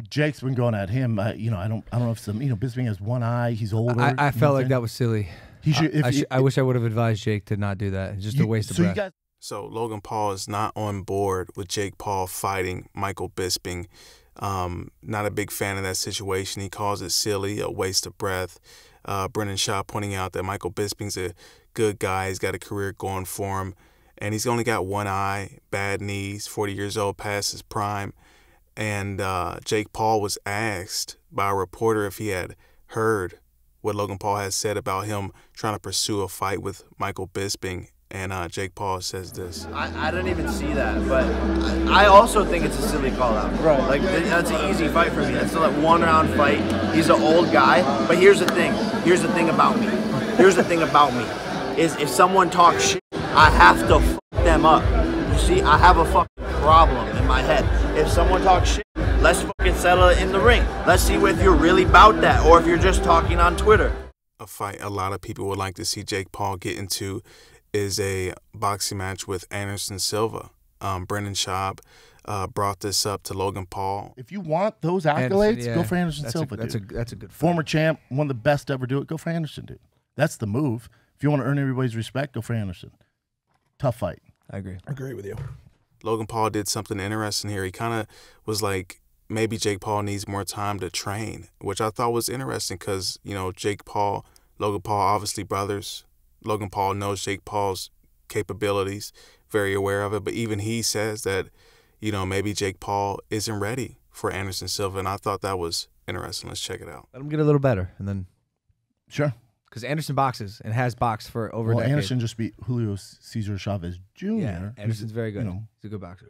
Jake's been going at him. You know, I don't know if some, you know, Bisping has one eye. He's older. I felt like that was silly. He should. I wish I would have advised Jake to not do that. It's just a waste of breath. So Logan Paul is not on board with Jake Paul fighting Michael Bisping. Not a big fan of that situation. He calls it silly, a waste of breath. Brendan Shaw pointing out that Michael Bisping's a good guy. He's got a career going for him. And he's only got one eye, bad knees, 40 years old, past his prime. And Jake Paul was asked by a reporter if he had heard what Logan Paul has said about him trying to pursue a fight with Michael Bisping. And Jake Paul says this. I didn't even see that, but I also think it's a silly call-out. Right. Like, that's an easy fight for me. That's a one-round fight. He's an old guy. But here's the thing. Here's the thing about me. Here's the thing about me. Is if someone talks shit, I have to f them up. You see, I have a fucking problem in my head. If someone talks shit, let's fucking settle it in the ring. Let's see if you're really about that or if you're just talking on Twitter. A fight a lot of people would like to see Jake Paul get into is a boxing match with Anderson Silva. Brendan Schaub brought this up to Logan Paul. If you want those accolades, go for Anderson Silva, that's dude. That's a good fight. Former champ, one of the best to ever do it. Go for Anderson, dude. That's the move. If you want to earn everybody's respect, go for Anderson. Tough fight. I agree. I agree with you. Logan Paul did something interesting here. He kind of was like, maybe Jake Paul needs more time to train, which I thought was interesting because, you know, Jake Paul, Logan Paul, obviously brothers. Logan Paul knows Jake Paul's capabilities, very aware of it. But even he says that, you know, maybe Jake Paul isn't ready for Anderson Silva. And I thought that was interesting. Let's check it out. Let him get a little better. And then. Sure. Because Anderson boxes and has boxed for over a decade. Anderson just beat Julio Cesar Chavez Jr. Yeah, Anderson's very good. You know, he's a good boxer.